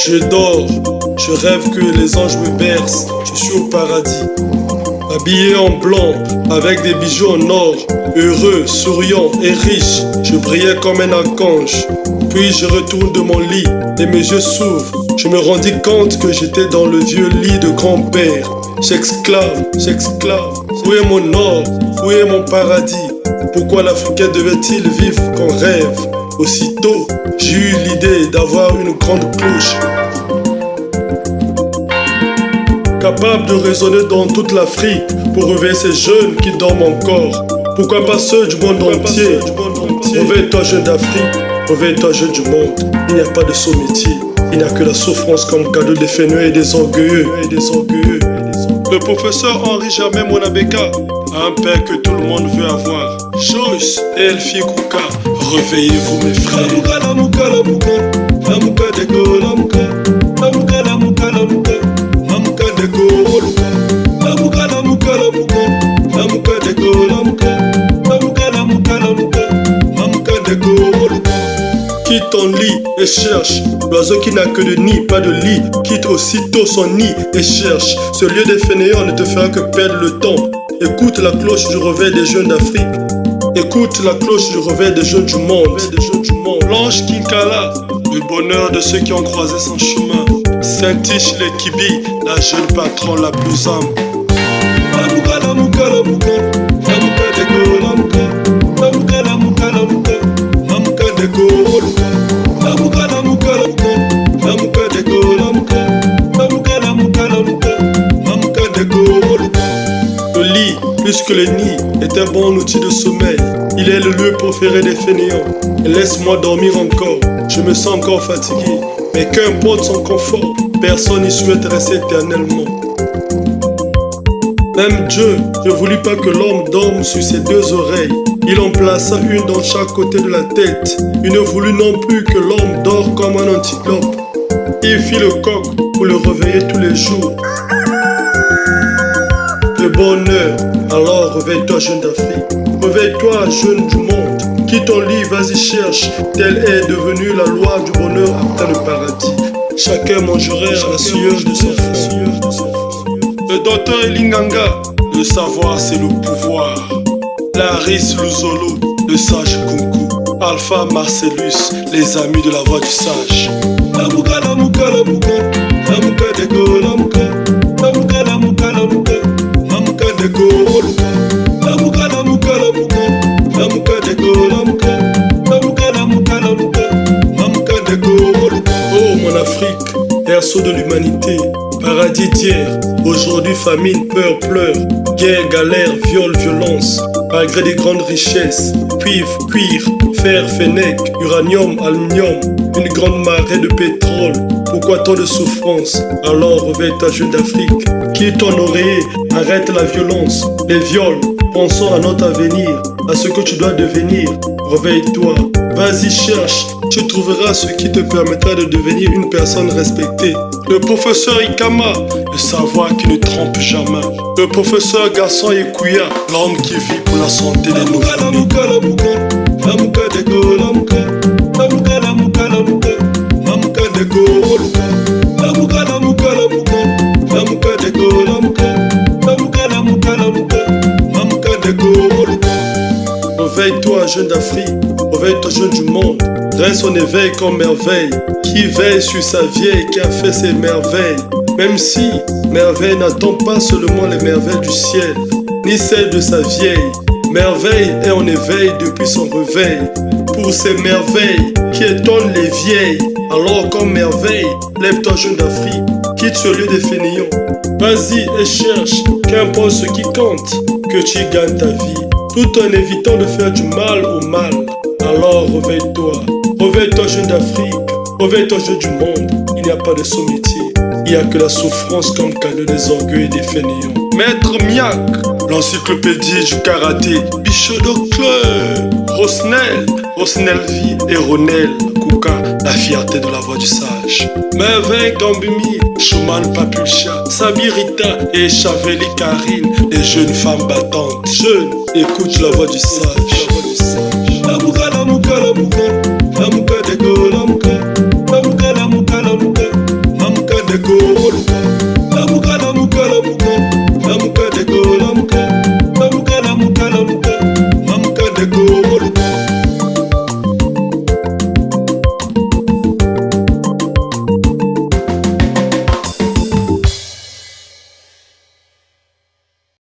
Je dors, je rêve que les anges me bercent. Je suis au paradis, habillé en blanc, avec des bijoux en or. Heureux, souriant et riche, je brillais comme un archange. Puis je retourne de mon lit et mes yeux s'ouvrent. Je me rendis compte que j'étais dans le vieux lit de grand-père. J'exclame, où est mon or? Où est mon paradis? Pourquoi l'Africain devait-il vivre qu'en rêve? Aussitôt, j'ai eu l'idée d'avoir une grande cloche, capable de résonner dans toute l'Afrique pour réveiller ces jeunes qui dorment encore. Pourquoi pas ceux du monde entier? Réveille-toi jeune d'Afrique, réveille-toi jeune du monde. Il n'y a pas de saut métier, il n'y a que la souffrance comme cadeau des fainéants et des orgueilleux. Le professeur Henri Jamais Monabeka a un père que tout le monde veut avoir. Joyce et Elfie Kouka, réveillez-vous mes frères. Lamuka, lamuka, lamuka deko, lamuka, lamuka, lamuka, lamuka, lamuka deko, luka, lamuka, lamuka, lamuka, lamuka deko, lamuka, lamuka, lamuka, lamuka, lamuka deko, luka. Quitte ton lit et cherche. L'oiseau qui n'a que de nid, pas de lit, quitte aussitôt son nid et cherche. Ce lieu des fainéants ne te fera que perdre le temps. Écoute la cloche du réveil des jeunes d'Afrique. Écoute la cloche du réveil des jeunes du monde. L'ange Kinkala, le bonheur de ceux qui ont croisé son chemin. Saint-Tiche les Kibi, la jeune patronne la plus âme. Lamuka, lamuka, lamuka, lamuka deko, lamuka, lamuka, lamuka, lamuka, lamuka deko, luka, lamuka, lamuka, lamuka, lamuka deko, lamuka, lamuka, lamuka, lamuka, lamuka deko, luka. Le lit, plus que le nid, est un bon outil de sommeil. Il est le lieu préféré des fainéants. Laisse-moi dormir encore, je me sens encore fatigué. Mais qu'importe son confort, personne n'y souhaite rester éternellement. Même Dieu ne voulut pas que l'homme dorme sur ses deux oreilles. Il en plaça une dans chaque côté de la tête. Il ne voulut non plus que l'homme dort comme un antilope. Il fit le coq pour le réveiller tous les jours. De bonne heure, alors réveille-toi jeune d'Afrique. Réveille-toi jeune du monde. Quitte ton lit, vas-y cherche. Telle est devenue la loi du bonheur après le paradis. Chacun mangerait à la sueur de son front. Le docteur Elinganga, le savoir c'est le pouvoir. Laris Luzolo, le sage Kunku. Alpha Marcellus, les amis de la voix du sage. Lamuka, lamuka, lamuka, lamuka deko, lamuka, lamuka, lamuka, lamuka, lamuka deko, luka, lamuka, lamuka, lamuka, lamuka deko, lamuka, lamuka, lamuka, lamuka, lamuka deko, luka. Oh mon Afrique, berceau de l'humanité, paradis d'hier, aujourd'hui famine, peur, pleurs, guerre, galère, viol, violence. Malgré des grandes richesses, cuivre, cuir, fer, fennec, uranium, aluminium, une grande marée de pétrole. Pourquoi tant de souffrance? Alors réveille-toi jeune d'Afrique. Quitte ton oreiller, arrête la violence, les viols. Pensons à notre avenir, à ce que tu dois devenir. Réveille-toi, vas-y cherche, tu trouveras ce qui te permettra de devenir une personne respectée. Le professeur Ikama, le savoir qui ne trompe jamais. Le professeur Garçon Ekouya, l'homme qui vit pour la santé des nouveau-nés. Lamuka, lamuka, lamuka deko, lamuka, lamuka, lamuka, lamuka, lamuka deko, luka, lamuka, lamuka, lamuka, lamuka deko, lamuka, lamuka, lamuka, lamuka, lamuka deko, luka. Réveille-toi jeune d'Afrique, réveille-toi jeune du monde. Reste en éveil comme merveille, qui veille sur sa vieille qui a fait ses merveilles. Même si merveille n'attend pas seulement les merveilles du ciel, ni celles de sa vieille. Merveille est en éveil depuis son réveil. Pour ces merveilles qui étonnent les vieilles, alors comme merveille, lève-toi jeune d'Afrique, quitte ce lieu des fainéants. Vas-y et cherche, qu'importe ce qui compte, que tu gagnes ta vie, tout en évitant de faire du mal au mal. Alors réveille-toi, réveille-toi jeune d'Afrique, réveille-toi jeune du monde. Il n'y a pas de saut métier, il n'y a que la souffrance comme cadeau des orgueils et des fainéants. Maître Miak, l'encyclopédie du karaté. Bichot Docteur, Rosnel Vie et Ronel Kouka, la fierté de la voix du sage. Merveille Gambimi, Schumann Papulcha, Sabirita et Chaveli Karine, les jeunes femmes battantes. Jeunes, écoute la voix du sage. Lamuka, lamuka, lamuka,